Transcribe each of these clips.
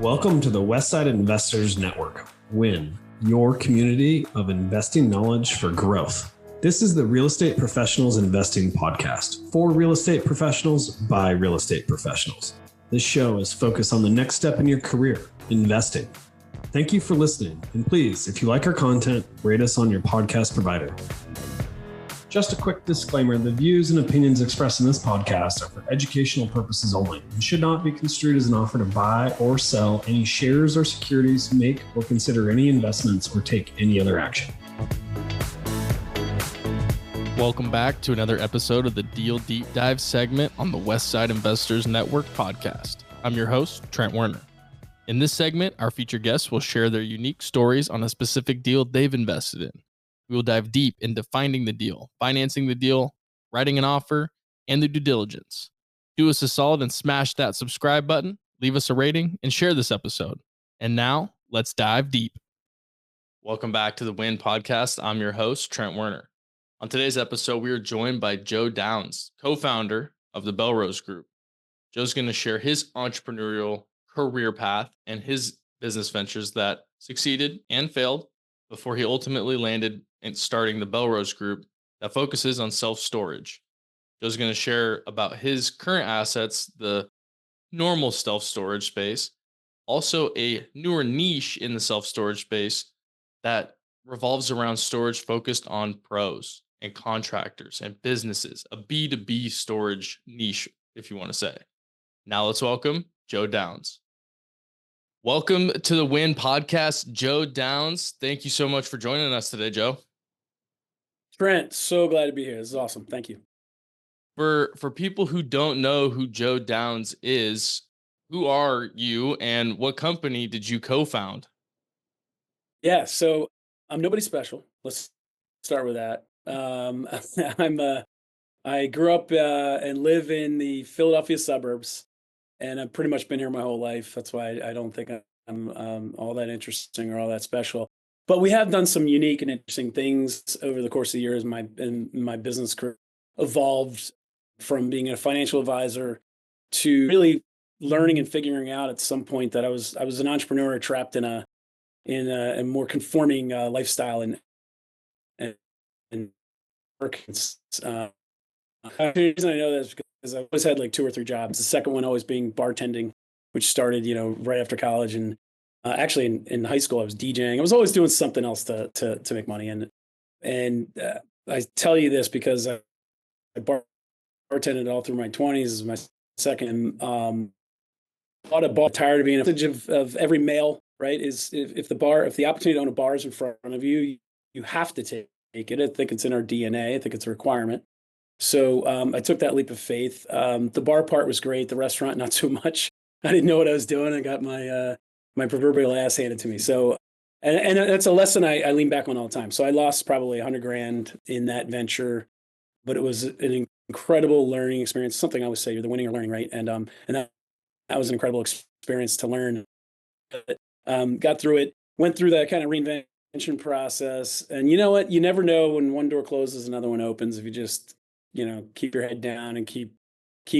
Welcome to the Westside Investors Network, WIN, your community of investing knowledge for growth. This is the Real Estate Professionals Investing Podcast for real estate professionals by real estate professionals. This show is focused on the next step in your career, investing. Thank you for listening. And please, if you like our content, rate us on your podcast provider. Just a quick disclaimer, the views and opinions expressed in this podcast are for educational purposes only and should not be construed as an offer to buy or sell any shares or securities, make or consider any investments, or take any other action. Welcome back to another episode of the Deal Deep Dive segment on the Westside Investors Network podcast. I'm your host, Trent Werner. In this segment, our featured guests will share their unique stories on a specific deal they've invested in. We will dive deep into finding the deal, financing the deal, writing an offer, and the due diligence. Do us a solid and smash that subscribe button, leave us a rating, and share this episode. And now, let's dive deep. Welcome back to the WIN podcast. I'm your host, Trent Werner. On today's episode, we are joined by Joe Downs, co-founder of the Belrose Group. Joe's going to share his entrepreneurial career path and his business ventures that succeeded and failed before he ultimately landed in starting the Belrose Group that focuses on self-storage. Joe's going to share about his current assets, the normal self-storage space, also a newer niche in the self-storage space that revolves around storage focused on pros and contractors and businesses, a B2B storage niche, if you want to say. Now let's welcome Joe Downs. Welcome to the WIN podcast, Joe Downs. Thank you so much for joining us today, Joe. Trent, so glad to be here. This is awesome. Thank you. For people who don't know who Joe Downs is, who are you and what company did you co-found? Yeah, so I'm nobody special. Let's start with that. I grew up and live in the Philadelphia suburbs, and I've pretty much been here my whole life. That's why I don't think I'm all that interesting or all that special. But we have done some unique and interesting things over the course of the years. My business career evolved from being a financial advisor to really learning and figuring out at some point that I was an entrepreneur trapped in a more conforming lifestyle and work. The reason I know that is because I always had like 2 or 3 jobs. The second one always being bartending, which started, right after college. And actually in high school, I was DJing. I was always doing something else to make money. And I tell you this because I bartended all through my 20s. This is my second. Bought a bar. Tired of being of every male, right? Is if the opportunity to own a bar is in front of you, you have to take it. I think it's in our DNA. I think it's a requirement. So I took that leap of faith. The bar part was great. The restaurant, not so much. I didn't know what I was doing. I got my proverbial ass handed to me. So, and that's a lesson I lean back on all the time. So I lost probably $100,000 in that venture, but it was an incredible learning experience. Something I always say, you're the winning or learning, right? And that was an incredible experience to learn. Got through it, went through that kind of reinvention process. And you know what? You never know when one door closes, another one opens. If you just keep your head down and keep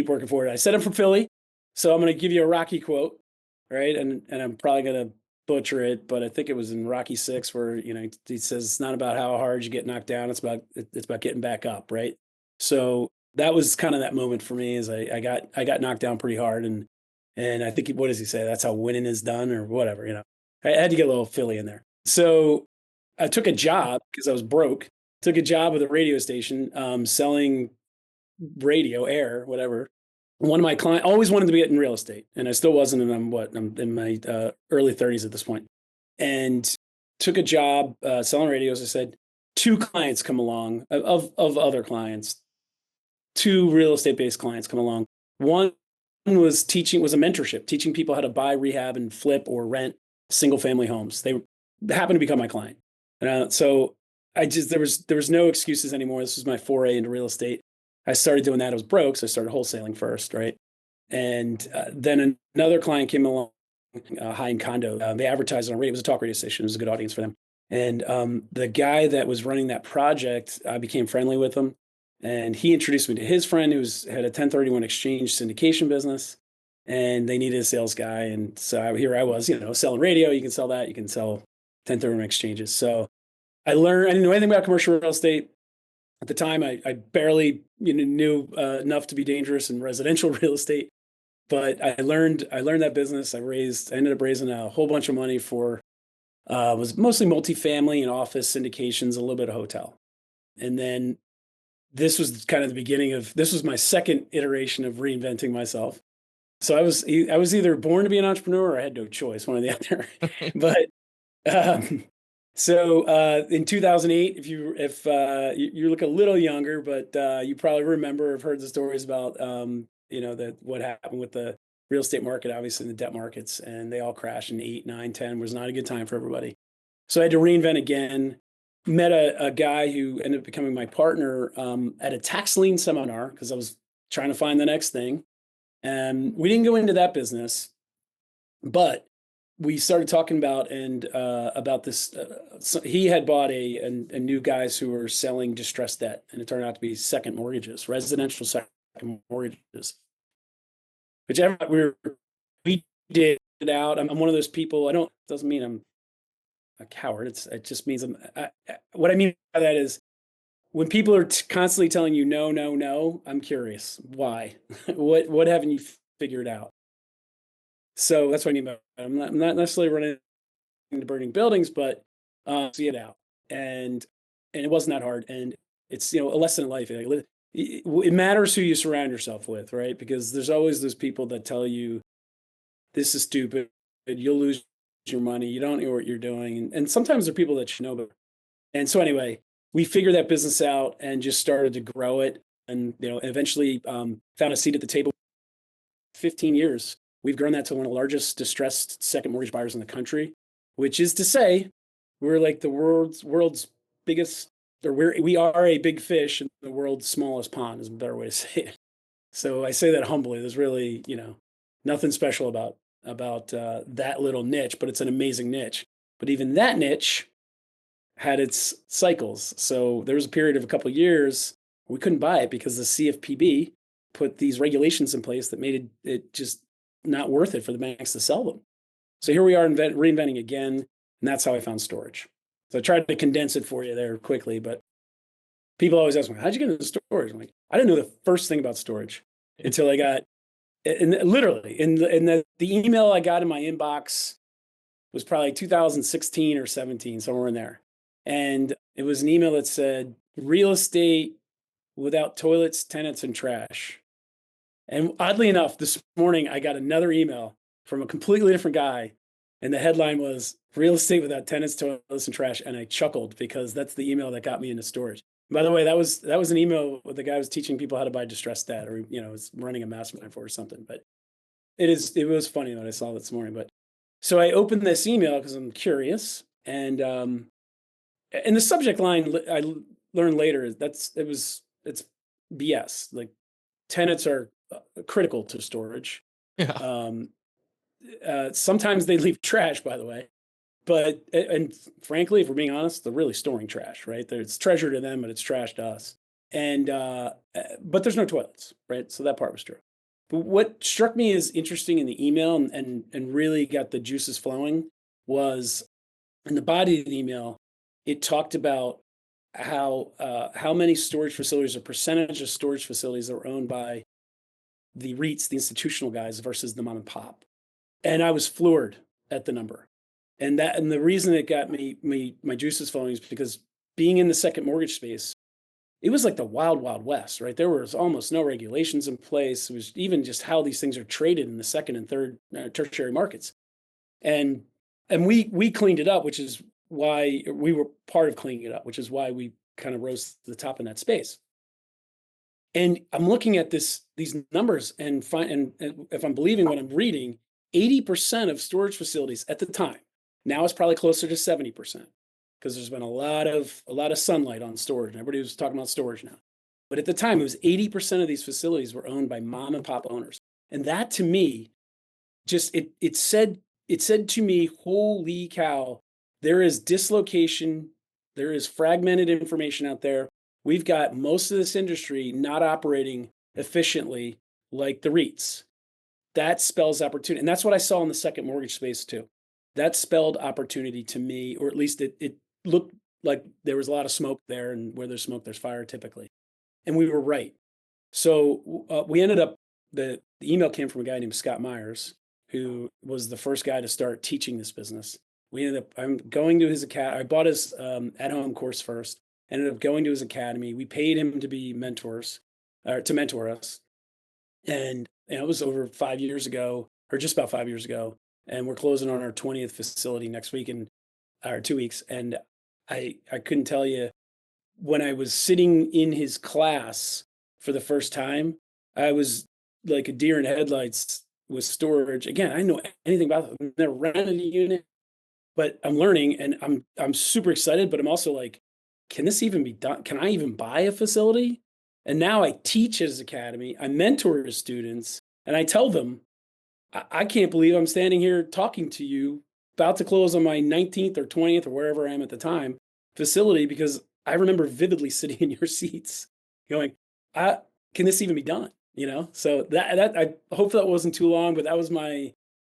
working forward. I said I'm from Philly, so I'm going to give you a Rocky quote, right? And I'm probably going to butcher it, but I think it was in Rocky 6 where, he says, it's not about how hard you get knocked down. It's about getting back up. Right. So that was kind of that moment for me is I got knocked down pretty hard. And I think, what does he say? That's how winning is done or whatever, I had to get a little Philly in there. So I took a job because I was broke. Took a job with a radio station, selling radio, air, whatever. One of my clients always wanted to be in real estate, and I still wasn't. And I'm in my early 30s at this point. And took a job selling radios. I said 2 clients come along of other clients, 2 real estate based clients come along. One was a mentorship, teaching people how to buy, rehab, and flip or rent single family homes. They happened to become my client, so. There was no excuses anymore. This was my foray into real estate. I started doing that. I was broke, so I started wholesaling first, right? And then another client came along, high-end condo. They advertised on radio. It was a talk radio station. It was a good audience for them. And the guy that was running that project, I became friendly with him. And he introduced me to his friend who had a 1031 exchange syndication business. and they needed a sales guy. And so here I was, selling radio. You can sell that. You can sell 1031 exchanges. So I didn't know anything about commercial real estate. At the time, I barely knew enough to be dangerous in residential real estate. But I learned that business. I ended up raising a whole bunch of money for was mostly multifamily and office syndications, a little bit of hotel. And then this was kind of the beginning this was my second iteration of reinventing myself. So I was either born to be an entrepreneur or I had no choice, one or the other. But in 2008, if you look a little younger, but you probably remember, have heard the stories about what happened with the real estate market, obviously the debt markets, and they all crashed in 8, 9, 10 was not a good time for everybody. So I had to reinvent again. Met a guy who ended up becoming my partner at a tax lien seminar because I was trying to find the next thing. And we didn't go into that business, but we started talking about this. So he had bought a new guys who were selling distressed debt, and it turned out to be second mortgages, residential second mortgages. Whichever we did it out. I'm one of those people. Doesn't mean I'm a coward. It just means what I mean by that is when people are constantly telling you no, no, no, I'm curious why. what haven't you figured out? So that's what I mean by I'm not necessarily running into burning buildings, but see it out. And it wasn't that hard. And it's a lesson in life. It matters who you surround yourself with, right? Because there's always those people that tell you this is stupid, you'll lose your money, you don't know what you're doing. And sometimes there are people that you know better. And so anyway, we figured that business out and just started to grow it. And eventually found a seat at the table. 15 years, we've grown that to one of the largest distressed second mortgage buyers in the country, which is to say we're like the world's biggest, or we are a big fish in the world's smallest pond is a better way to say it. So I say that humbly. There's really, nothing special about that little niche, but it's an amazing niche. But even that niche had its cycles. So there was a period of a couple of years we couldn't buy it because the CFPB put these regulations in place that made it just not worth it for the banks to sell them. So here we are reinventing again, and that's how I found storage. So I tried to condense it for you there quickly, but people always ask me, how'd you get into storage? I'm like, I didn't know the first thing about storage until I got, and literally in the email I got in my inbox was probably 2016 or 17, somewhere in there. And it was an email that said, real estate without toilets, tenants, and trash. And oddly enough, this morning I got another email from a completely different guy. And the headline was real estate without tenants, toilets, and trash. And I chuckled because that's the email that got me into storage. By the way, that was an email where the guy was teaching people how to buy distressed debt, or was running a mastermind for or something. But it was funny that I saw this morning. But so I opened this email because I'm curious, and the subject line I learned later is it's BS. Like tenants are critical to storage. Yeah. Sometimes they leave trash, by the way. But, and frankly, if we're being honest, they're really storing trash, right? It's treasure to them, but it's trash to us. And, but there's no toilets, right? So that part was true. But what struck me as interesting in the email and really got the juices flowing was in the body of the email, it talked about how many storage facilities, or percentage of storage facilities that were owned by the REITs, the institutional guys, versus the mom and pop. And I was floored at the number. And the reason it got my juices flowing is because being in the second mortgage space, it was like the wild, wild west, right? There was almost no regulations in place. It was even just how these things are traded in the second and third tertiary markets. And we cleaned it up, which is why we were part of cleaning it up, which is why we kind of rose to the top in that space. And I'm looking at these numbers and if I'm believing what I'm reading, 80% of storage facilities at the time, now it's probably closer to 70%, because there's been a lot of sunlight on storage, and everybody was talking about storage now. But at the time, it was 80% of these facilities were owned by mom and pop owners. And that to me, just it said to me, holy cow, there is dislocation, there is fragmented information out there. We've got most of this industry not operating efficiently like the REITs. that spells opportunity. And that's what I saw in the second mortgage space too. That spelled opportunity to me, or at least it looked like there was a lot of smoke there, and where there's smoke, there's fire typically. And we were right. So we ended up, the email came from a guy named Scott Myers, who was the first guy to start teaching this business. I'm going to his academy. I bought his at-home course first, ended up going to his academy. We paid him to be mentors, or to mentor us. And it was over 5 years ago, or just about 5 years ago. And we're closing on our 20th facility next week, or 2 weeks. And I couldn't tell you, when I was sitting in his class for the first time, I was like a deer in headlights with storage. Again, I didn't know anything about it. I've never rented a unit, but I'm learning, and I'm super excited, but I'm also like, can this even be done? Can I even buy a facility? And now I teach his academy, I mentor his students, and I tell them, I can't believe I'm standing here talking to you, about to close on my 19th or 20th or wherever I am at the time facility, because I remember vividly sitting in your seats going, can this even be done? So that I hope that wasn't too long, but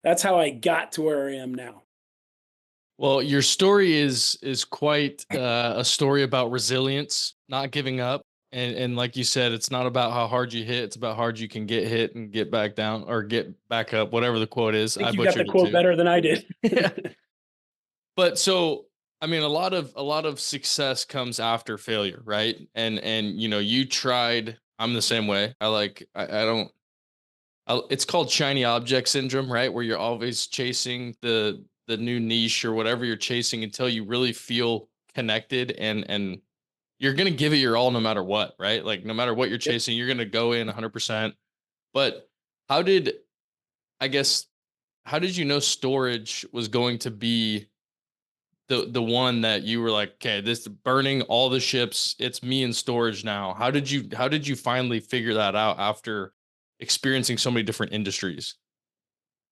that's how I got to where I am now. Well, your story is quite a story about resilience, not giving up. And like you said, it's not about how hard you hit, it's about how hard you can get hit and get back down, or get back up, whatever the quote is. I think I you got the butchered it quote too. better than I did. Yeah. But so, I mean, a lot of success comes after failure, right? And you tried. I'm the same way. I don't. It's called shiny object syndrome, right? Where you're always chasing the new niche or whatever you're chasing until you really feel connected, and you're gonna give it your all no matter what, right? Like no matter what you're Yep. chasing, you're gonna go in 100%. But how did I guess how did you know storage was going to be the one that you were like, okay, this burning all the ships, it's me in storage now? How did you finally figure that out after experiencing so many different industries?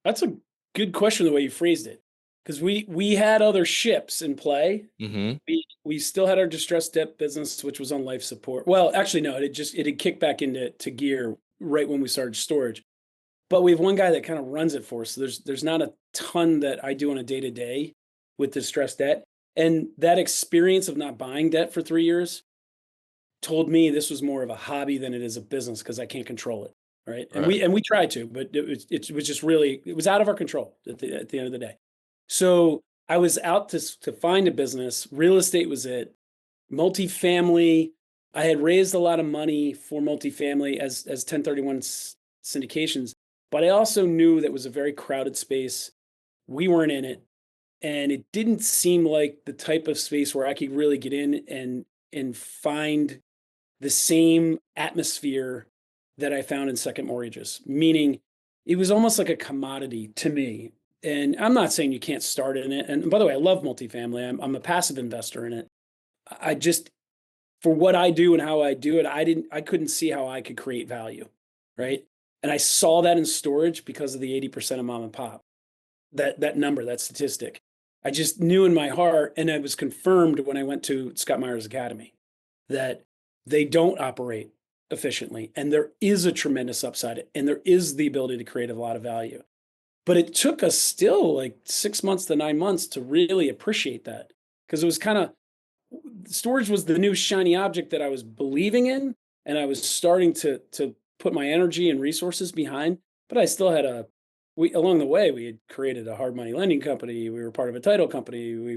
That's a good question, the way you phrased it, because we had other ships in play. Mm-hmm. We still had our distressed debt business, which was on life support. Well, actually, no, it had kicked back into gear right when we started storage. But we have one guy that kind of runs it for us. So there's not a ton that I do on a day to day with distressed debt, and that experience of not buying debt for 3 years told me this was more of a hobby than it is a business, because I can't control it. Right. And Right. we tried to, but it was just really, it was out of our control at the end of the day. So I was out to find a business. Real estate was it. Multifamily. I had raised a lot of money for multifamily as 1031 syndications, but I also knew that was a very crowded space. We weren't in it, and it didn't seem like the type of space where I could really get in and find the same atmosphere that I found in second mortgages, meaning it was almost like a commodity to me. And I'm not saying you can't start in it. And by the way, I love multifamily. I'm a passive investor in it. I just, for what I do and how I do it, I couldn't see how I could create value. Right. And I saw that in storage because of the 80% of mom and pop, that number, that statistic. I just knew in my heart, and it was confirmed when I went to Scott Myers Academy, that they don't operate efficiently, and there is a tremendous upside, and there is the ability to create a lot of value. But it took us still like 6 months to 9 months to really appreciate that, because it was kind of, storage was the new shiny object that I was believing in, and I was starting to put my energy and resources behind. But I still had along the way, we had created a hard money lending company. We were part of a title company. We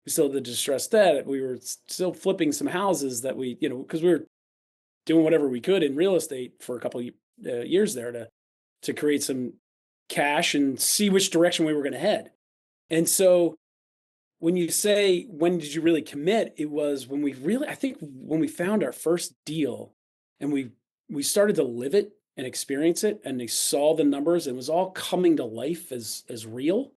still had the distressed debt. We were still flipping some houses that because we were doing whatever we could in real estate for a couple of years there to create some cash and see which direction we were going to head. And so when you say, when did you really commit? It was when I think when we found our first deal, and we started to live it and experience it, and they saw the numbers, and it was all coming to life as real.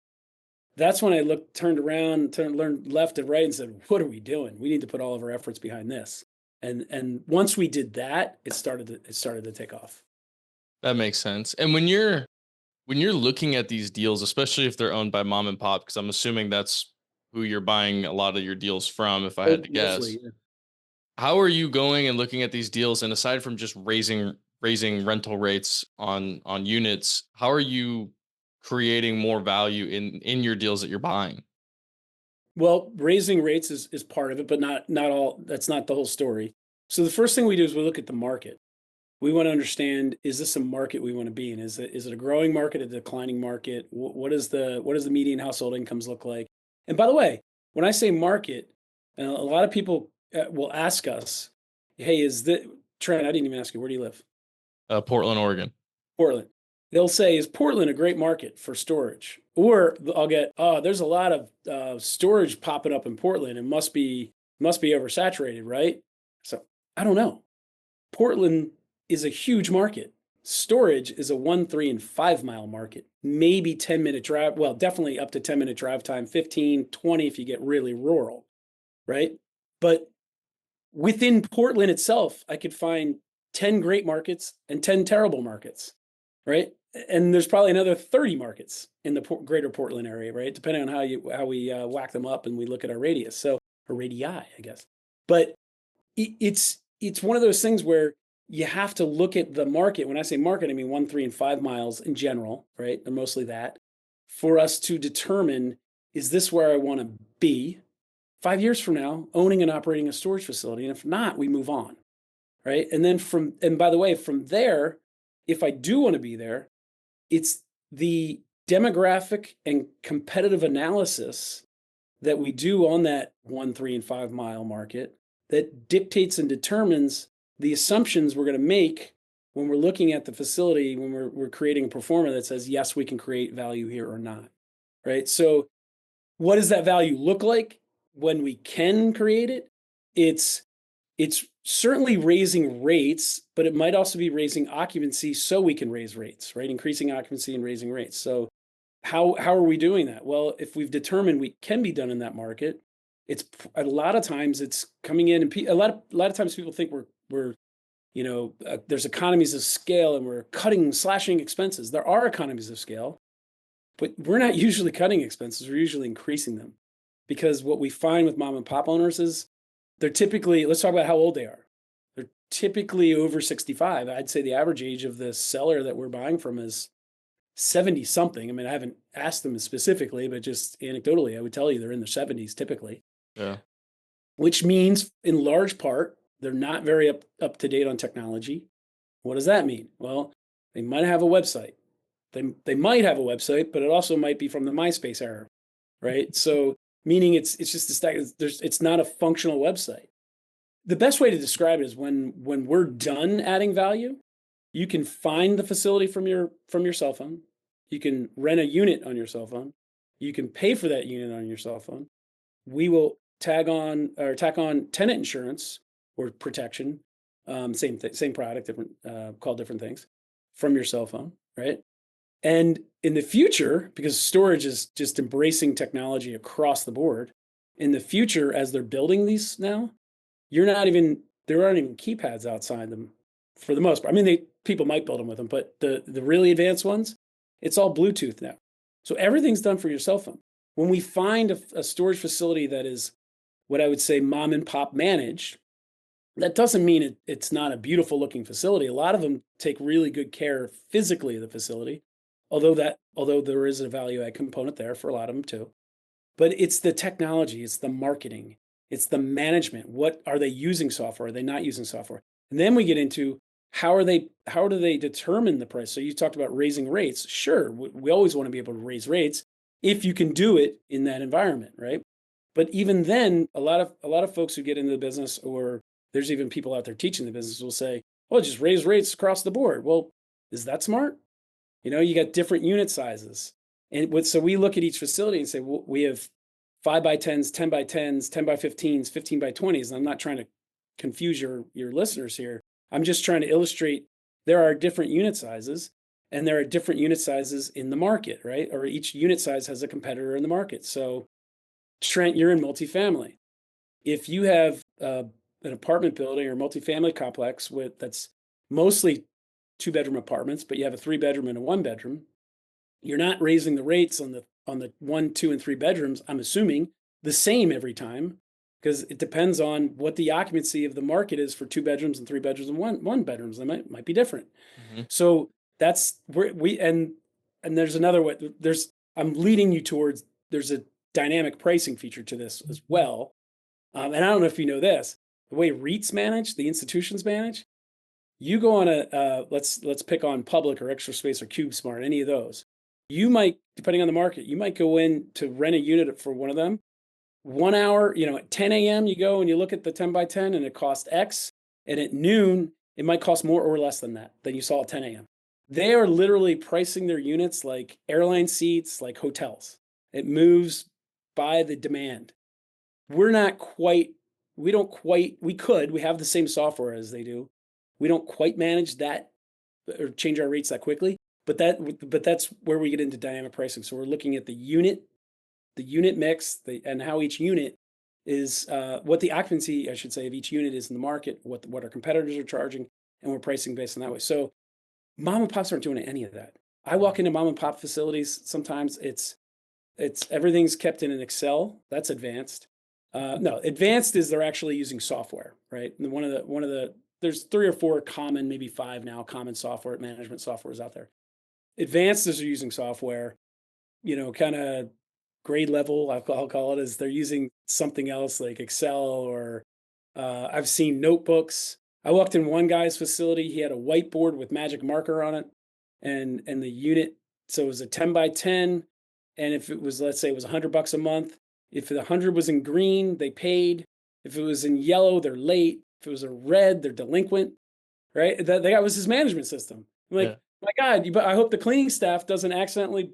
That's when I turned around, learned left and right, and said, what are we doing? We need to put all of our efforts behind this. And once we did that, it started to take off. That makes sense. And when you're looking at these deals, especially if they're owned by mom and pop, because I'm assuming that's who you're buying a lot of your deals from, if I had to guess. Mostly, yeah. How are you going and looking at these deals? And aside from just raising raising rental rates on units. How are you creating more value in your deals that you're buying? Well, raising rates is part of it, but not all. That's not the whole story. So the first thing we do is we look at the market. We want to understand, is this a market we want to be in? Is it a growing market, a declining market? What does the median household incomes look like? And by the way, when I say market, a lot of people will ask us, "Hey, is that Trent? I didn't even ask you. Where do you live?" Portland, Oregon. Portland. They'll say, "Is Portland a great market for storage?" Or I'll get, "Oh, there's a lot of storage popping up in Portland. It must be oversaturated, right?" So I don't know. Portland is a huge market. Storage is a 1, 3, and 5 mile market. Maybe 10-minute drive. Well, definitely up to 10-minute drive time, 15, 20 if you get really rural, right? But within Portland itself, I could find 10 great markets and 10 terrible markets, right? And there's probably another 30 markets in the greater Portland area, right? Depending on how we whack them up and we look at our radius. So, or radii, I guess. But it's one of those things where you have to look at the market. When I say market, I mean 1, 3, and 5 miles in general, right? And mostly that, for us to determine, is this where I want to be 5 years from now, owning and operating a storage facility? And if not, we move on, right? And by the way, from there, if I do want to be there, it's the demographic and competitive analysis that we do on that 1, 3, and 5 mile market that dictates and determines the assumptions we're going to make when we're looking at the facility, when we're creating a pro forma that says, yes, we can create value here or not, right? So what does that value look like when we can create it? It's certainly raising rates, but it might also be raising occupancy so we can raise rates, right? Increasing occupancy and raising rates. So how are we doing that? Well, if we've determined we can be done in that market, it's a lot of times it's coming in, and a lot of times people think we're there's economies of scale and we're slashing expenses. There are economies of scale, but we're not usually cutting expenses. We're usually increasing them, because what we find with mom and pop owners is they're typically, let's talk about how old they are. They're typically over 65. I'd say the average age of the seller that we're buying from is 70 something. I mean, I haven't asked them specifically, but just anecdotally, I would tell you they're in their 70s typically. Yeah. Which means in large part, they're not very up to date on technology. What does that mean? Well, they might have a website. They might have a website, but it also might be from the MySpace era, right? So meaning it's just a stack. It's not a functional website. The best way to describe it is when we're done adding value, you can find the facility from your cell phone. You can rent a unit on your cell phone. You can pay for that unit on your cell phone. We will tack on tenant insurance or protection, same product, different called different things, from your cell phone, right? And in the future, because storage is just embracing technology across the board, in the future, as they're building these now, there aren't even keypads outside them for the most part. I mean, people might build them with them, but the really advanced ones, it's all Bluetooth now. So everything's done for your cell phone. When we find a storage facility that is what I would say mom and pop managed, that doesn't mean it's not a beautiful looking facility. A lot of them take really good care physically of the facility, although there is a value add component there for a lot of them too. But it's the technology, it's the marketing, it's the management. What are they using software? Are they not using software? And then we get into how do they determine the price? So you talked about raising rates. Sure, we always want to be able to raise rates if you can do it in that environment, right? But even then, a lot of folks who get into the business, or there's even people out there teaching the business, will say, "Oh, just raise rates across the board." Well, is that smart? You got different unit sizes, and so we look at each facility and say, well, we have 5x10s, 10x10s, 10x15s, 15x20s. And I'm not trying to confuse your listeners here. I'm just trying to illustrate there are different unit sizes, and there are different unit sizes in the market, right? Or each unit size has a competitor in the market. So, Trent, you're in multifamily. If you have an apartment building or multifamily complex that's mostly 2-bedroom apartments, but you have a 3-bedroom and a 1-bedroom, you're not raising the rates on the 1, 2, and 3 bedrooms, I'm assuming, the same every time. because it depends on what the occupancy of the market is for 2 bedrooms and 3 bedrooms and one bedrooms. They might be different. Mm-hmm. So that's where and there's another way. I'm leading you towards, there's a dynamic pricing feature to this as well. And I don't know if you know this, the way REITs manage, the institutions manage, you go on let's pick on Public or Extra Space or CubeSmart, any of those. You might, depending on the market, you might go in to rent a unit for one of them. 1 hour, at 10 a.m. you go and you look at the 10 by 10 and it costs X. And at noon, it might cost more or less than that, than you saw at 10 a.m. They are literally pricing their units like airline seats, like hotels. It moves by the demand. We have the same software as they do. We don't quite manage that or change our rates that quickly, but that's where we get into dynamic pricing. So we're looking at the unit mix, and how each unit is, what the occupancy, I should say, of each unit is in the market, what our competitors are charging, and we're pricing based on that way. So mom and pops aren't doing any of that. I walk into mom and pop facilities. Sometimes it's everything's kept in an Excel. That's advanced. No, advanced is they're actually using software, right? And one of the there's 3 or 4 common, maybe 5 now, common software management softwares out there. Advanced is they're using software, kind of grade level, I'll call it, is they're using something else like Excel, or I've seen notebooks. I walked in one guy's facility, he had a whiteboard with magic marker on it, and the unit, so it was a 10 by 10, and if it was, let's say it was $100 a month, if the 100 was in green, they paid. If it was in yellow, they're late. If it was a red, they're delinquent, right? That was his management system. I'm like, my God, I hope the cleaning staff doesn't accidentally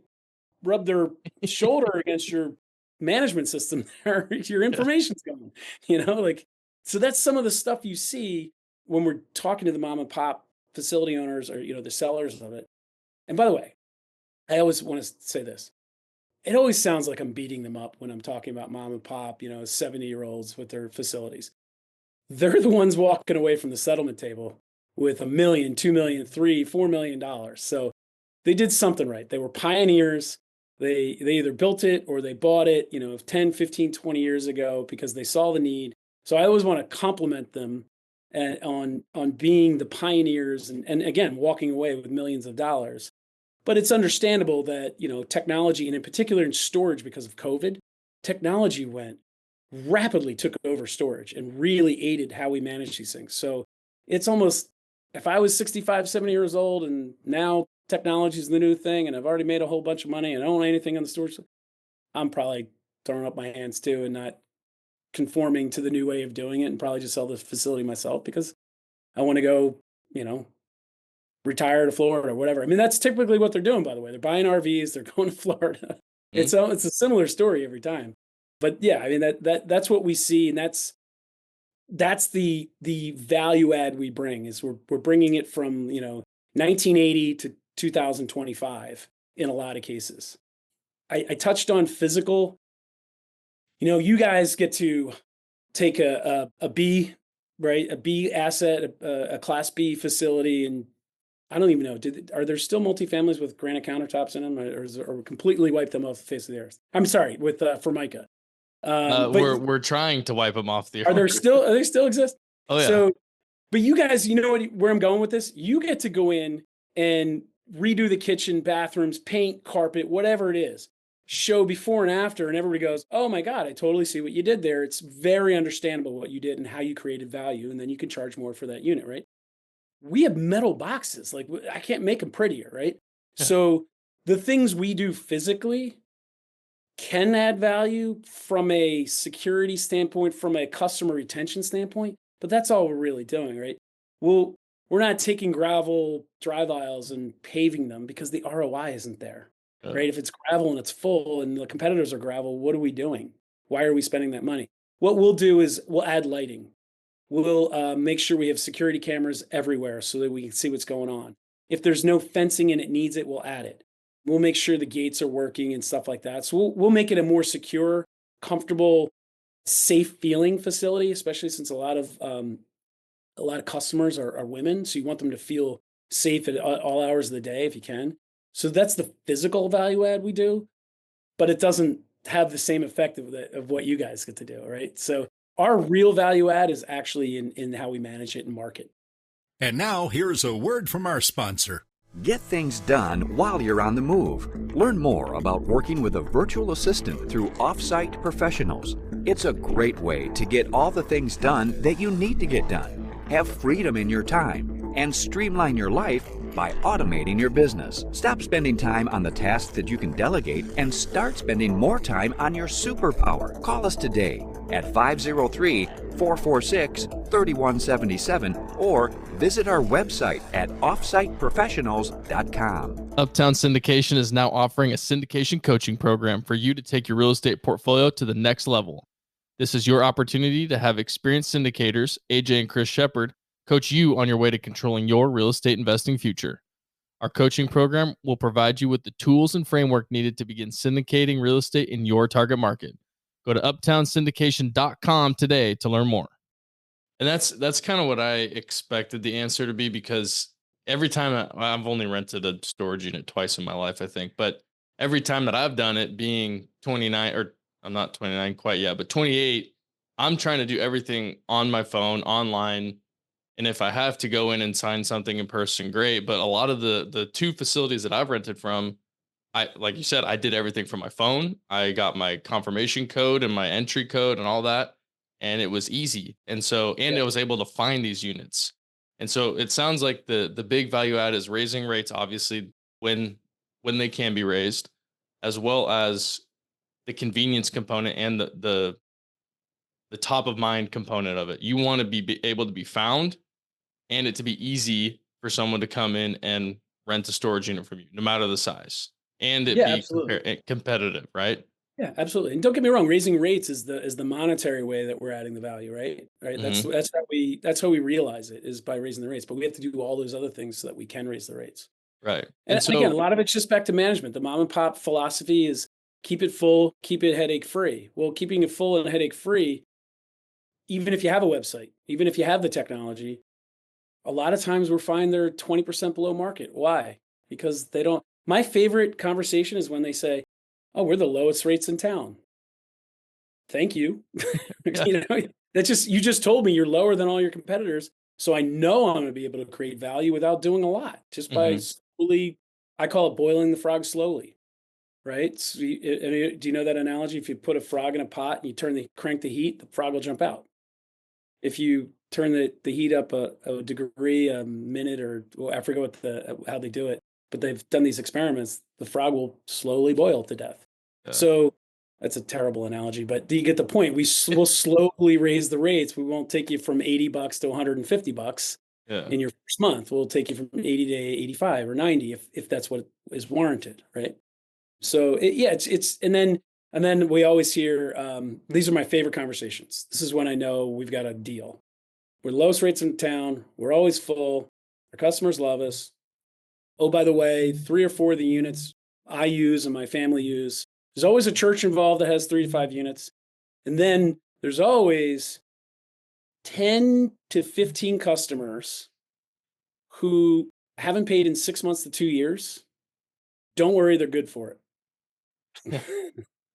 rub their shoulder against your management system there. Your information's going, so that's some of the stuff you see when we're talking to the mom and pop facility owners, or, the sellers of it. And by the way, I always want to say this. It always sounds like I'm beating them up when I'm talking about mom and pop, 70-year-olds with their facilities. They're the ones walking away from the settlement table with $1 million, $2 million, $3 million, $4 million. So they did something right. They were pioneers. They either built it or they bought it, 10, 15, 20 years ago, because they saw the need. So I always want to compliment them on being the pioneers and again, walking away with millions of dollars. But it's understandable that, technology, and in particular in storage, because of COVID, technology rapidly took over storage and really aided how we manage these things. So it's almost, if I was 65, 70 years old and now technology is the new thing and I've already made a whole bunch of money and I don't own anything on the storage, I'm probably throwing up my hands too and not conforming to the new way of doing it, and probably just sell the facility myself because I want to go, retire to Florida or whatever. I mean, that's typically what they're doing, by the way. They're buying RVs, they're going to Florida. Mm-hmm. It's a similar story every time. But yeah, I mean, that's what we see, and that's the value add we bring, is we're bringing it from 1980 to 2025 in a lot of cases. I touched on physical. You guys get to take a B, right? A B asset, a Class B facility, and I don't even know. Are there still multifamilies with granite countertops in them, or completely wipe them off the face of the earth? I'm sorry, with Formica. We're trying to wipe them off the earth. Are they still exist? Oh yeah. So, but you guys, where I'm going with this? You get to go in and redo the kitchen, bathrooms, paint, carpet, whatever it is. Show before and after, and everybody goes, "Oh my God, I totally see what you did there. It's very understandable what you did and how you created value." And then you can charge more for that unit, right? We have metal boxes. Like, I can't make them prettier, right? Yeah. So the things we do physically can add value from a security standpoint, from a customer retention standpoint, but that's all we're really doing, right? We're not taking gravel drive aisles and paving them because the ROI isn't there, right? If it's gravel and it's full and the competitors are gravel, what are we doing? Why are we spending that money? What we'll do is we'll add lighting. We'll make sure we have security cameras everywhere so that we can see what's going on. If there's no fencing and it needs it, we'll add it. We'll make sure the gates are working and stuff like that. So we'll make it a more secure, comfortable, safe feeling facility, especially since a lot of customers are women. So you want them to feel safe at all hours of the day if you can. So that's the physical value add we do, but it doesn't have the same effect of what you guys get to do, right? So our real value add is actually in how we manage it and market. And now here's a word from our sponsor. Get things done while you're on the move. Learn more about working with a virtual assistant through Offsite Professionals. It's a great way to get all the things done that you need to get done. Have freedom in your time and streamline your life by automating your business. Stop spending time on the tasks that you can delegate and start spending more time on your superpower. Call us today at 503-446-3177 or visit our website at offsiteprofessionals.com. Uptown Syndication is now offering a syndication coaching program for you to take your real estate portfolio to the next level. This is your opportunity to have experienced syndicators, AJ and Chris Shepard, coach you on your way to controlling your real estate investing future. Our coaching program will provide you with the tools and framework needed to begin syndicating real estate in your target market. Go to uptownsyndication.com today to learn more. And that's kind of what I expected the answer to be, because every time I've only rented a storage unit twice in my life, I think, but every time that I've done it, being 29, or I'm not 29 quite yet, but 28, I'm trying to do everything on my phone, online. And if I have to go in and sign something in person, great. But a lot of the two facilities that I've rented from, like you said, I did everything from my phone. I got my confirmation code and my entry code and all that, and it was easy. And so, I was able to find these units. And so it sounds like the big value add is raising rates, obviously, when they can be raised, as well as the convenience component and the top of mind component of it. You want to be able to be found and it to be easy for someone to come in and rent a storage unit from you, no matter the size, and it be competitive, right? Yeah, absolutely. And don't get me wrong, raising rates is the monetary way that we're adding the value, right? Right. Mm-hmm. That's how we realize it, is by raising the rates. But we have to do all those other things so that we can raise the rates. Right. And so, again, a lot of it's just back to management. The mom and pop philosophy is keep it full, keep it headache free. Well, keeping it full and headache free, even if you have a website, even if you have the technology, a lot of times we're finding they're 20% below market. Why? Because they don't. My favorite conversation is when they say, "Oh, we're the lowest rates in town." Thank you. You just told me you're lower than all your competitors, so I know I'm going to be able to create value without doing a lot, just by slowly. I call it boiling the frog slowly, right? So do you know that analogy? If you put a frog in a pot and you crank the heat, the frog will jump out. If you turn the heat up a degree, a minute, or I forget how they do it, but they've done these experiments, the frog will slowly boil to death. Yeah. So that's a terrible analogy, but do you get the point? We'll slowly raise the rates. We won't take you from $80 to $150 in your first month. We'll take you from 80 to 85 or 90 if that's what is warranted, right? So it's and then we always hear, these are my favorite conversations. This is when I know we've got a deal. We're lowest rates in town. We're always full. Our customers love us. Oh, by the way, 3 or 4 of the units I use and my family use. There's always a church involved that has 3 to 5 units. And then there's always 10 to 15 customers who haven't paid in 6 months to 2 years. Don't worry, they're good for it.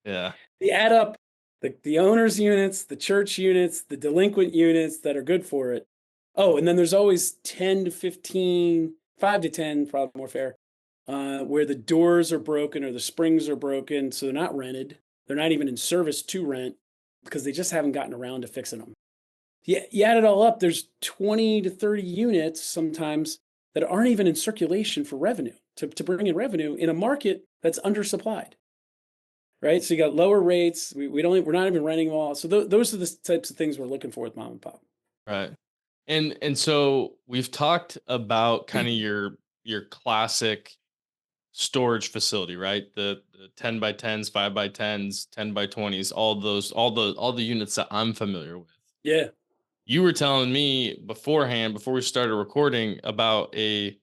Yeah. They add up the owner's units, the church units, the delinquent units that are good for it. Oh, and then there's always 10 to 15, 5 to 10, probably more fair, where the doors are broken or the springs are broken. So they're not rented. They're not even in service to rent because they just haven't gotten around to fixing them. You add it all up, there's 20 to 30 units sometimes that aren't even in circulation for revenue, to bring in revenue in a market that's undersupplied. Right. So you got lower rates. We're not even renting them all. So those are the types of things we're looking for with mom and pop. Right. And so we've talked about kind of your classic storage facility, right? The 10 by 10s, 5 by 10s, 10 by 20s, all the units that I'm familiar with. Yeah. You were telling me beforehand, before we started recording, about I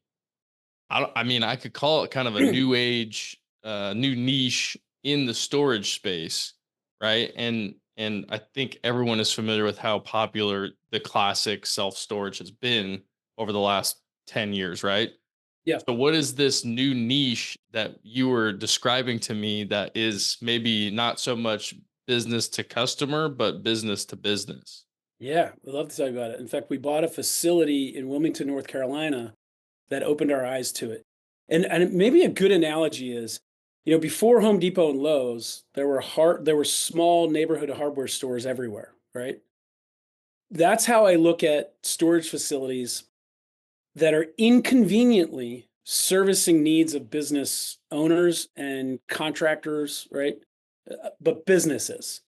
could call it kind of a new age, new niche in the storage space, right? And I think everyone is familiar with how popular the classic self-storage has been over the last 10 years, right? Yeah. So what is this new niche that you were describing to me that is maybe not so much business to customer, but business to business. Yeah, I'd love to tell you about it. In fact, we bought a facility in Wilmington, North Carolina that opened our eyes to it. And maybe a good analogy is, before Home Depot and Lowe's, there were small neighborhood hardware stores everywhere, right? That's how I look at storage facilities that are inconveniently servicing needs of business owners and contractors, right? But businesses.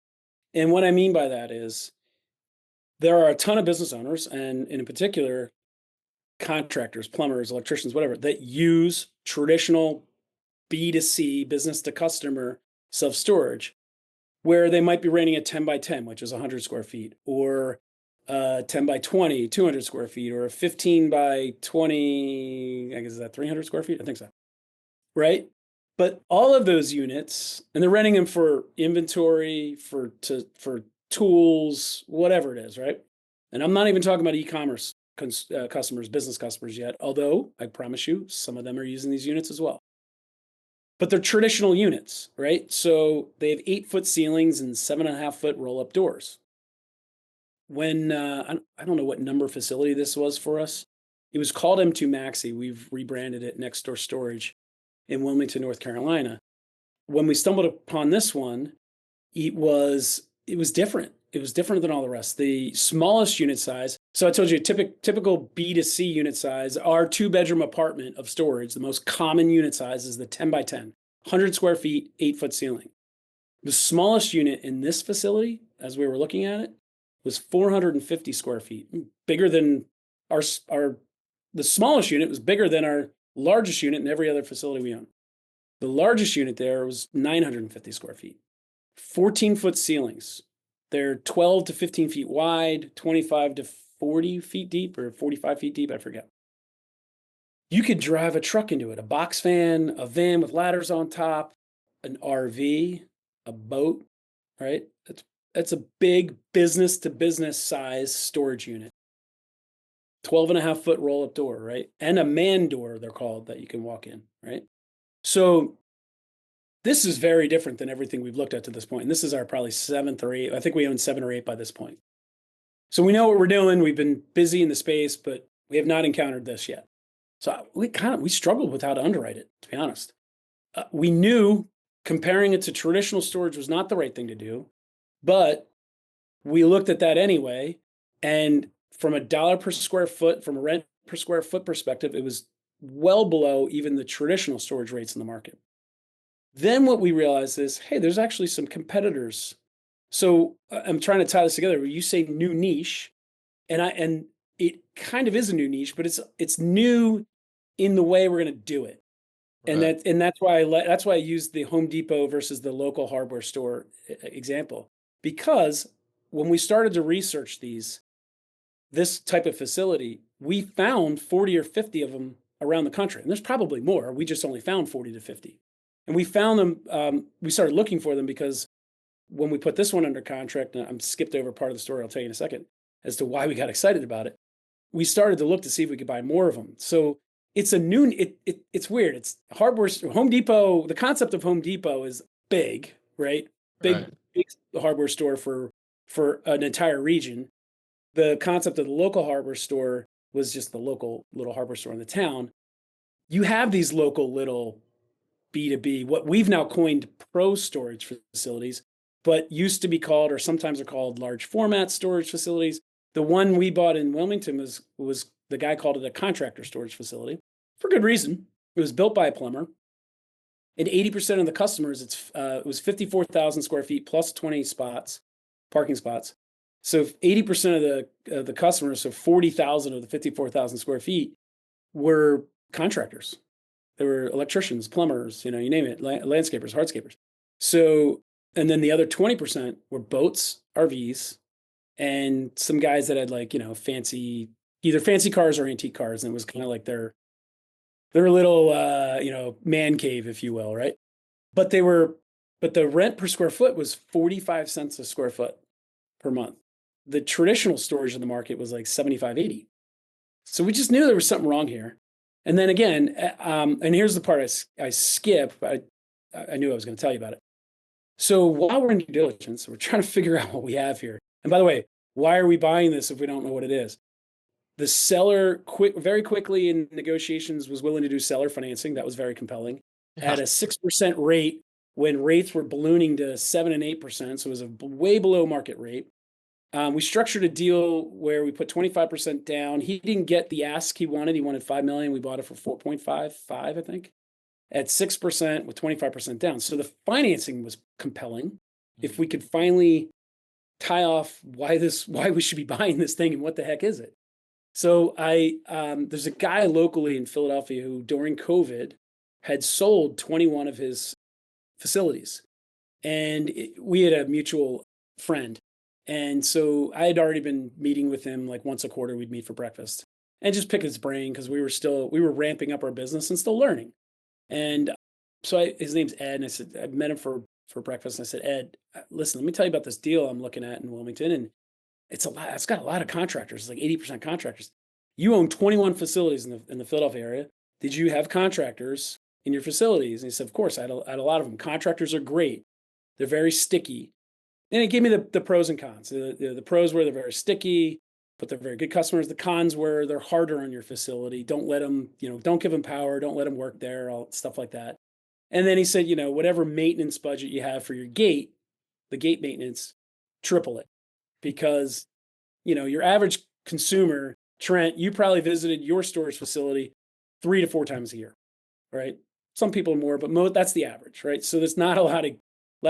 And what I mean by that is there are a ton of business owners, and in particular, contractors, plumbers, electricians, whatever, that use traditional B2C, business to customer self-storage, where they might be renting a 10 by 10, which is 100 square feet, or 10 by 20, 200 square feet, or a 15 by 20, I guess, is that 300 square feet? I think so. Right? But all of those units, and they're renting them for inventory, for tools, whatever it is, right? And I'm not even talking about e-commerce customers, business customers yet, although I promise you, some of them are using these units as well. But they're traditional units, right? So they have 8-foot ceilings and 7.5-foot roll-up doors. When I don't know what number facility this was for us. It was called M2 Maxi. We've rebranded it Next Door Storage in Wilmington, North Carolina. When we stumbled upon this one, it was different. It was different than all the rest. The smallest unit size. So I told you, typical B2C unit size, our 2-bedroom apartment of storage, the most common unit size is the 10 by 10, 100 square feet, 8-foot ceiling. The smallest unit in this facility, as we were looking at it, was 450 square feet, bigger than the smallest unit was bigger than our largest unit in every other facility we own. The largest unit there was 950 square feet, 14-foot ceilings. They're 12 to 15 feet wide, 25 to 40 feet deep, or 45 feet deep, I forget. You could drive a truck into it, a box fan, a van with ladders on top, an RV, a boat, right? That's a big business to business size storage unit. 12.5-foot roll-up door, right? And a man door, they're called, that you can walk in, right? So this is very different than everything we've looked at to this point. And this is our probably 7th or 8th. I think we own 7 or 8 by this point. So we know what we're doing. We've been busy in the space, but we have not encountered this yet. So we struggled with how to underwrite it, to be honest. We knew comparing it to traditional storage was not the right thing to do, but we looked at that anyway. And from a dollar per square foot, from a rent per square foot perspective, it was well below even the traditional storage rates in the market. Then what we realized is, hey, there's actually some competitors. So I'm trying to tie this together. You say new niche, and it kind of is a new niche, but it's new in the way we're going to do it. Right. And that's why I used the Home Depot versus the local hardware store example, because when we started to research this type of facility, we found 40 or 50 of them around the country. And there's probably more. We just only found 40 to 50. And we found them, we started looking for them because when we put this one under contract, and I'm skipped over part of the story, I'll tell you in a second, as to why we got excited about it. We started to look to see if we could buy more of them. So it's it's weird. It's hardware, Home Depot, the concept of Home Depot is big, right? Big hardware store for an entire region. The concept of the local hardware store was just the local little hardware store in the town. You have these local little B2B, what we've now coined pro storage facilities, but used to be called, or sometimes are called, large format storage facilities. The one we bought in Wilmington was the guy called it a contractor storage facility for good reason. It was built by a plumber. And 80% of the customers, it was 54,000 square feet plus 20 parking spots. So 80% of the customers, so 40,000 of the 54,000 square feet, were contractors. They were electricians, plumbers, you name it, landscapers, hardscapers. So, and then the other 20% were boats, RVs, and some guys that had either fancy cars or antique cars. And it was kind of like their little, man cave, if you will, right? But the rent per square foot was 45 cents a square foot per month. The traditional storage in the market was like 75, 80. So we just knew there was something wrong here. And then again, and here's the part I skip. I knew I was going to tell you about it. So while we're in due diligence, we're trying to figure out what we have here. And by the way, why are we buying this if we don't know what it is? The seller very quickly in negotiations was willing to do seller financing. That was very compelling at a 6% rate when rates were ballooning to 7 and 8%. So it was a way below market rate. We structured a deal where we put 25% down. He didn't get the ask he wanted. He wanted 5 million. We bought it for 4.55, I think, at 6% with 25% down. So the financing was compelling. If we could finally tie off why we should be buying this thing and what the heck is it? So there's a guy locally in Philadelphia who during COVID had sold 21 of his facilities. And we had a mutual friend. And so I had already been meeting with him like once a quarter. We'd meet for breakfast and just pick his brain because we were ramping up our business and still learning. And so his name's Ed, and I met him for breakfast. And I said, Ed, listen, let me tell you about this deal I'm looking at in Wilmington. And it's got a lot of contractors. It's like 80% contractors. You own 21 facilities in the Philadelphia area. Did you have contractors in your facilities? And he said, of course, I had a lot of them. Contractors are great. They're very sticky. And it gave me the pros and cons. The pros were they're very sticky, but they're very good customers. The cons were they're harder on your facility. Don't let them, don't give them power. Don't let them work there, all stuff like that. And then he said, whatever maintenance budget you have for your gate, the gate maintenance, triple it. Because, your average consumer, Trent, you probably visited your storage facility 3 to 4 times a year, right? Some people more, but that's the average, right? So there's not a lot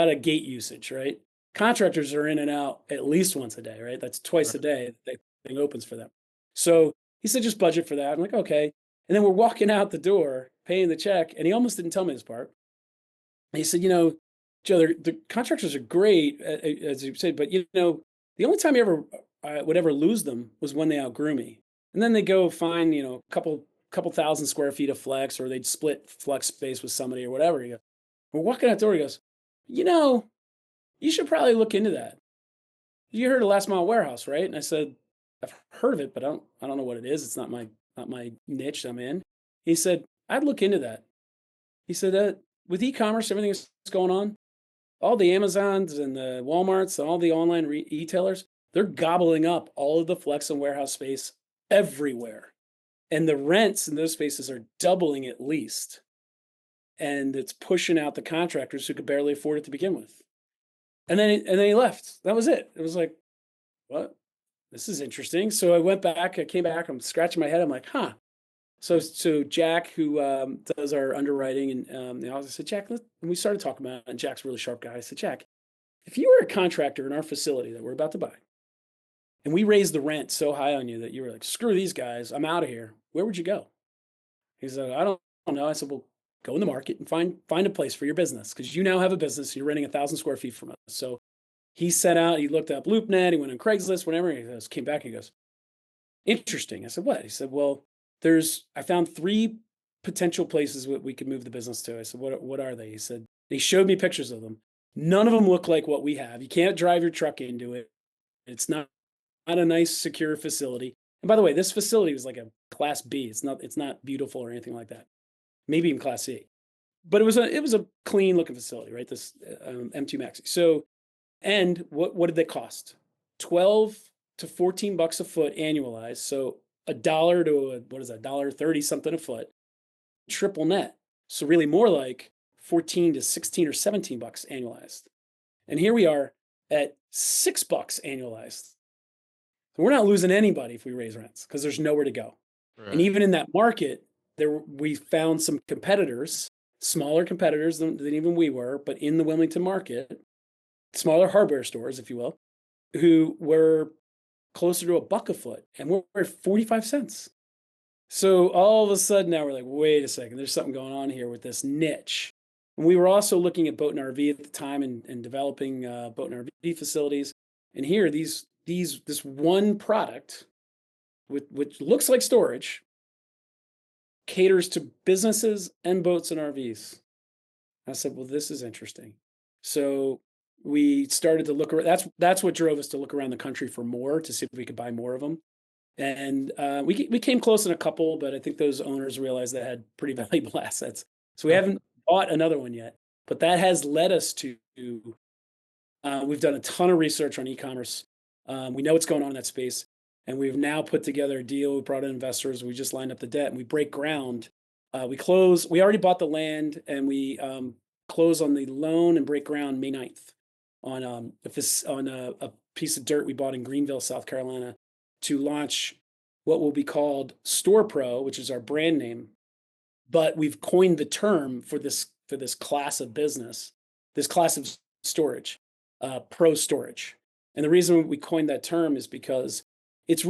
of gate usage, right? Contractors are in and out at least once a day, right? That's twice a day that thing opens for them. So he said, just budget for that. I'm like, okay. And then we're walking out the door, paying the check, and he almost didn't tell me this part. And he said, Joe, the contractors are great, as you said, but the only time you would ever lose them was when they outgrew me. And then they go find, a couple thousand square feet of flex, or they'd split flex space with somebody or whatever. We're walking out the door. He goes, you should probably look into that. You heard of last mile warehouse, right? And I said, I've heard of it, but I don't know what it is. It's not my niche I'm in. He said, I'd look into that. He said, with e-commerce, everything that's going on, all the Amazons and the Walmarts and all the online retailers, they're gobbling up all of the flex and warehouse space everywhere. And the rents in those spaces are doubling at least. And it's pushing out the contractors who could barely afford it to begin with. And then he left. That was it. It was like, what? This is interesting. So I came back, I'm scratching my head. I'm like, huh. So Jack, who does our underwriting and I said, Jack, and we started talking about it, and Jack's a really sharp guy. I said, Jack, if you were a contractor in our facility that we're about to buy, and we raised the rent so high on you that you were like, screw these guys, I'm out of here, where would you go? He said, I don't know. I said, well, go in the market and find a place for your business, because you now have a business. You're renting 1,000 square feet from us. So he looked up LoopNet, he went on Craigslist, whatever. He came back and he goes, interesting. I said, what? He said, well, I found 3 potential places we could move the business to. I said, what are they? He said, he showed me pictures of them. None of them look like what we have. You can't drive your truck into it. It's not a nice, secure facility. And by the way, this facility was like a class B. It's not beautiful or anything like that. Maybe even class C, but it was a clean looking facility, right? This M2 Maxi. So, and what did they cost? $12 to $14 a foot annualized. So $1 to $1.30 something a foot, triple net. So really more like 14 to 16 or $17 annualized. And here we are at $6 annualized. So we're not losing anybody if we raise rents because there's nowhere to go. Right. And even in that market, we found some competitors, smaller competitors than even we were, but in the Wilmington market, smaller hardware stores, if you will, who were closer to $1 a foot, and we're at 45 cents. So all of a sudden now we're like, wait a second, there's something going on here with this niche. And we were also looking at boat and RV at the time and developing boat and RV facilities. And here, this one product, which looks like storage, caters to businesses and boats and RVs. I said, well, this is interesting. So we started to look around. That's what drove us to look around the country for more, to see if we could buy more of them. And we came close in a couple, but I think those owners realized they had pretty valuable assets. So we haven't bought another one yet. But that has led us to, we've done a ton of research on e-commerce. We know what's going on in that space. And we've now put together a deal. We brought in investors. We just lined up the debt and we break ground. We already bought the land, and we close on the loan and break ground May 9th on a piece of dirt we bought in Greenville, South Carolina, to launch what will be called Store Pro, which is our brand name. But we've coined the term for this class of business, this class of storage, pro storage. And the reason we coined that term is because it's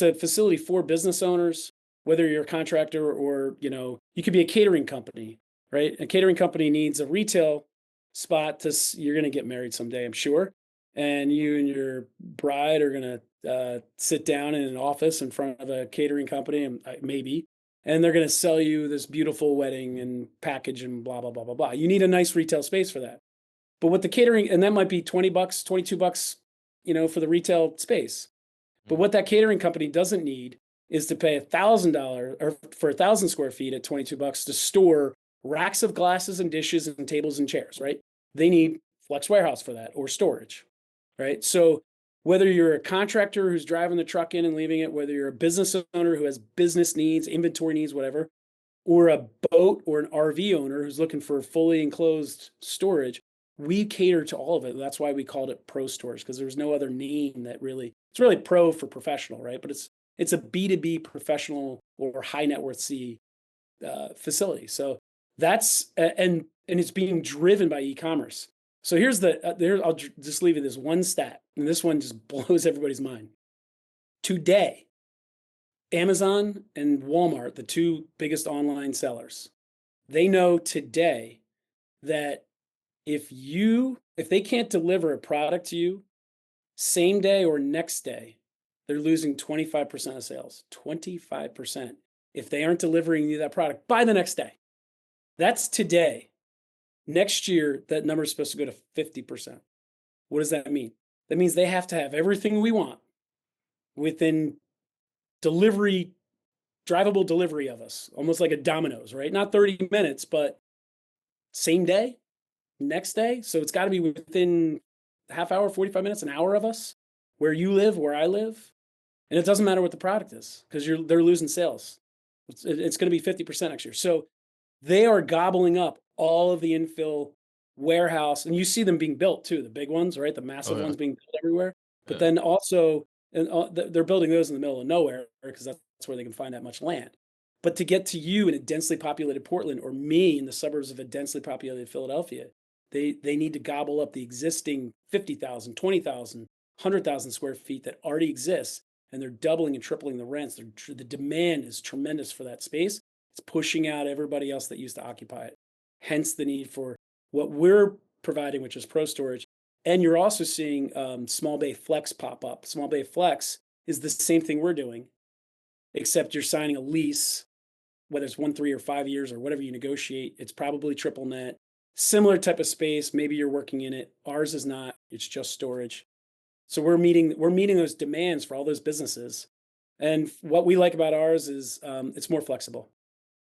a facility for business owners, whether you're a contractor or, you could be a catering company, right? A catering company needs a retail spot you're going to get married someday, I'm sure. And you and your bride are going to sit down in an office in front of a catering company, and maybe, and they're going to sell you this beautiful wedding and package and blah, blah, blah, blah, blah. You need a nice retail space for that. But what the catering, and that might be $20, $22, for the retail space. But what that catering company doesn't need is to pay $1,000 or for 1,000 square feet at $22 to store racks of glasses and dishes and tables and chairs, right? They need flex warehouse for that, or storage, right? So whether you're a contractor who's driving the truck in and leaving it, whether you're a business owner who has business needs, inventory needs, whatever, or a boat or an RV owner who's looking for fully enclosed storage, we cater to all of it. That's why we called it pro storage, because there's no other name that it's really pro for professional, right? But it's a B2B professional or high net worth C facility. So that's, and it's being driven by e-commerce. So I'll just leave you this one stat, and this one just blows everybody's mind. Today, Amazon and Walmart, the two biggest online sellers, they know today that if they can't deliver a product to you same day or next day, they're losing 25% of sales. 25% if they aren't delivering you that product by the next day. That's today. Next year, that number is supposed to go to 50%. What does that mean? That means they have to have everything we want within drivable delivery of us, almost like a Domino's, right? Not 30 minutes, but same day, next day. So it's got to be within a half hour, 45 minutes, an hour of us, where you live, where I live. And it doesn't matter what the product is, because they're losing sales. It's going to be 50% next year. So they are gobbling up all of the infill warehouse, and you see them being built too, the big ones, right? The massive ones being built everywhere. But then also, they're building those in the middle of nowhere, because that's where they can find that much land. But to get to you in a densely populated Portland, or me in the suburbs of a densely populated Philadelphia, they need to gobble up the existing 50,000, 20,000, 100,000 square feet that already exists, and they're doubling and tripling the rents. The demand is tremendous for that space. It's pushing out everybody else that used to occupy it. Hence the need for what we're providing, which is pro storage. And you're also seeing small bay flex pop up. Small bay flex is the same thing we're doing, except you're signing a lease, whether it's 1, 3, or 5 years or whatever you negotiate. It's probably triple net, similar type of space. Maybe you're working in it. Ours is not. It's just storage. So we're meeting those demands for all those businesses. And what we like about ours is it's more flexible.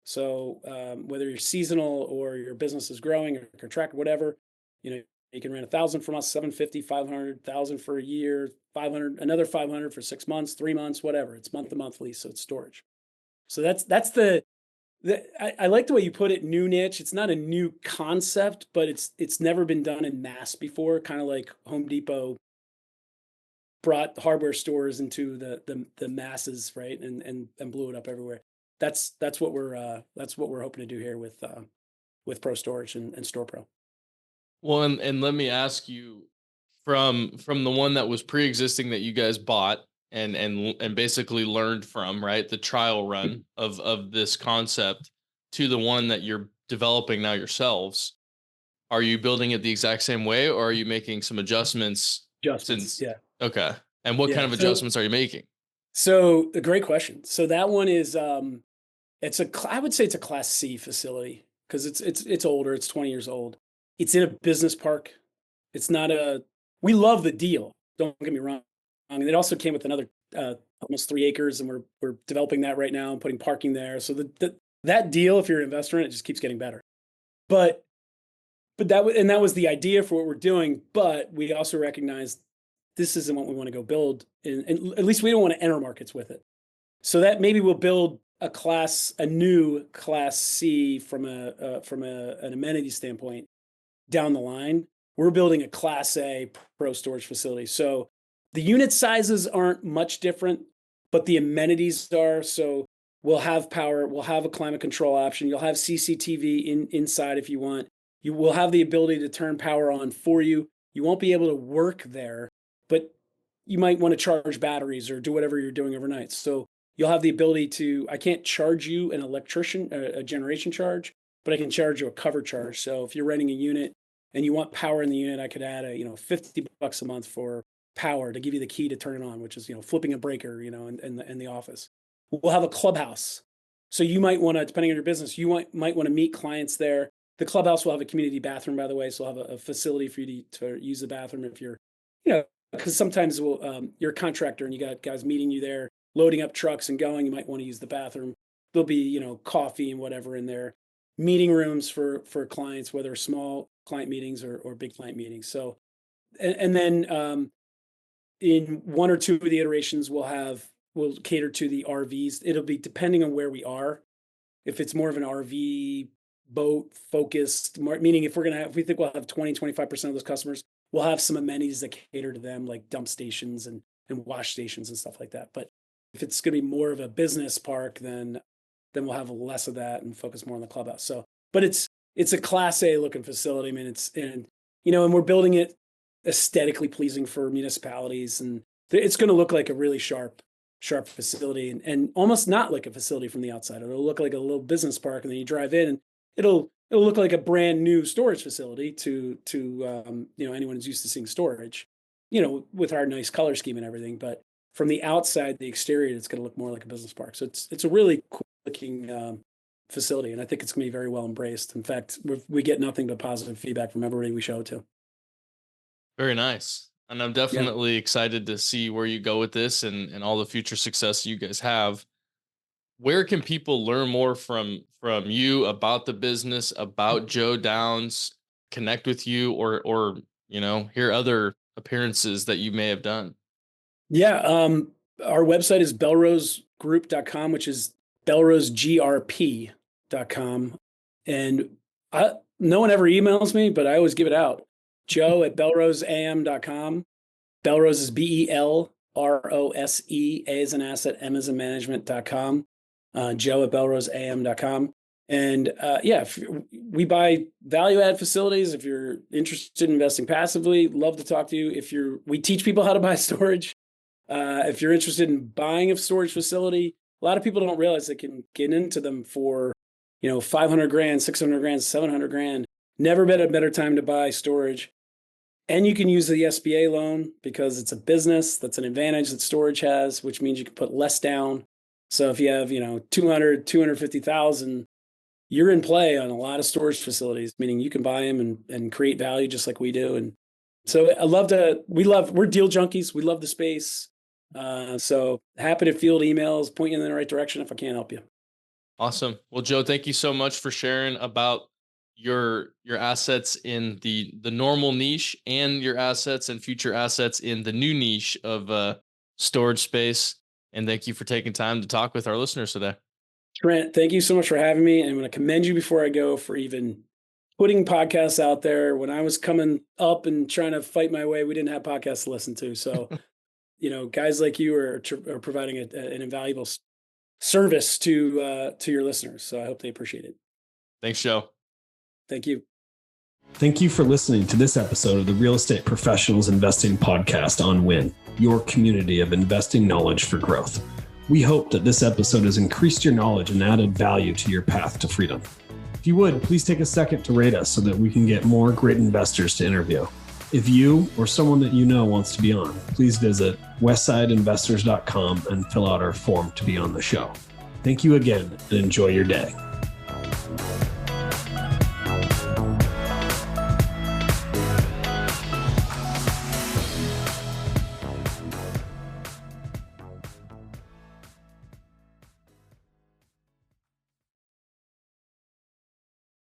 So whether you're seasonal or your business is growing or contract, whatever, you can rent 1,000 from us, 750, 500, 1,000 for a year, 500, another 500 for 6 months, 3 months, whatever. It's month to month lease, so it's storage. So that's I like the way you put it, new niche. It's not a new concept, but it's never been done in mass before. Kind of like Home Depot brought hardware stores into the masses, right, and blew it up everywhere. That's what we're hoping to do here with Pro Storage and Store Pro. Well, and let me ask you, from the one that was pre-existing that you guys bought and basically learned from, right, the trial run of this concept, to the one that you're developing now yourselves, are you building it the exact same way, or are you making some adjustments? Yeah. Okay. And what kind of adjustments are you making? So a great question. So that one is I would say it's a Class C facility, because it's older. It's 20 years old. It's in a business park. It's not we love the deal. Don't get me wrong. I mean, it also came with another almost 3 acres, and we're developing that right now and putting parking there. So that deal, if you're an investor in it, just keeps getting better. But but that was the idea for what we're doing. But we also recognized this isn't what we want to go build, and at least we don't want to enter markets with it. So that maybe we'll build a new class C from an amenity standpoint down the line. We're building a class A pro storage facility. So the unit sizes aren't much different, but the amenities are. So we'll have power, we'll have a climate control option. You'll have CCTV inside if you want. You will have the ability to turn power on for you. You won't be able to work there, but you might want to charge batteries or do whatever you're doing overnight. So you'll have the ability to, I can't charge you an electrician, a generation charge, but I can charge you a cover charge. So if you're renting a unit and you want power in the unit, I could add $50 a month for power to give you the key to turn it on, which is, flipping a breaker, in the office. We'll have a clubhouse. So you might want to, depending on your business, you might want to meet clients there. The clubhouse will have a community bathroom, by the way. So we'll have a facility for you to use the bathroom if you're, because sometimes you're a contractor and you got guys meeting you there, loading up trucks and going. You might want to use the bathroom. There'll be, coffee and whatever in there. Meeting rooms for clients, whether small client meetings or big client meetings. So, and then in one or two of the iterations, we'll cater to the RVs. It'll be depending on where we are. If it's more of an RV boat focused, meaning if we think we'll have 20-25% of those customers, we'll have some amenities that cater to them, like dump stations and wash stations and stuff like that. But if it's going to be more of a business park, then we'll have less of that and focus more on the clubhouse. So, but it's a class A looking facility. I mean, and we're building it aesthetically pleasing for municipalities, and it's going to look like a really sharp facility and almost not like a facility from the outside. It'll look like a little business park, and then you drive in and it'll look like a brand new storage facility to anyone who's used to seeing storage, with our nice color scheme and everything. But from the outside, the exterior, it's going to look more like a business park. So it's a really cool looking facility, and I think it's going to be very well embraced. In fact, we get nothing but positive feedback from everybody we show it to. Very nice. And I'm definitely excited to see where you go with this and all the future success you guys have. Where can people learn more from you about the business, about Joe Downs, connect with you, or hear other appearances that you may have done? Yeah. Our website is belrosegroup.com, which is belrosegrp.com. And no one ever emails me, but I always give it out. Joe at belroseam.com. Belrose is BELROSE, A as an asset, M as in management.com. Joe at belroseam.com. And if we buy value add facilities, if you're interested in investing passively, love to talk to you. We teach people how to buy storage. If you're interested in buying a storage facility, a lot of people don't realize they can get into them for, $500,000, $600,000, $700,000. Never been a better time to buy storage. And you can use the SBA loan because it's a business. That's an advantage that storage has, which means you can put less down. So if you have, 250,000, you're in play on a lot of storage facilities, meaning you can buy them and create value just like we do. And so we're deal junkies. We love the space. So happy to field emails, point you in the right direction if I can't help you. Awesome. Well, Joe, thank you so much for sharing about your assets in the normal niche and your assets and future assets in the new niche of storage space. And thank you for taking time to talk with our listeners today. Trent, thank you so much for having me. And I'm going to commend you before I go for even putting podcasts out there. When I was coming up and trying to fight my way, we didn't have podcasts to listen to. So, guys like you are providing an invaluable service to your listeners. So I hope they appreciate it. Thanks, Joe. Thank you. Thank you for listening to this episode of the Real Estate Professionals Investing Podcast on Win, your community of investing knowledge for growth. We hope that this episode has increased your knowledge and added value to your path to freedom. If you would, please take a second to rate us so that we can get more great investors to interview. If you or someone that you know wants to be on, please visit westsideinvestors.com and fill out our form to be on the show. Thank you again and enjoy your day.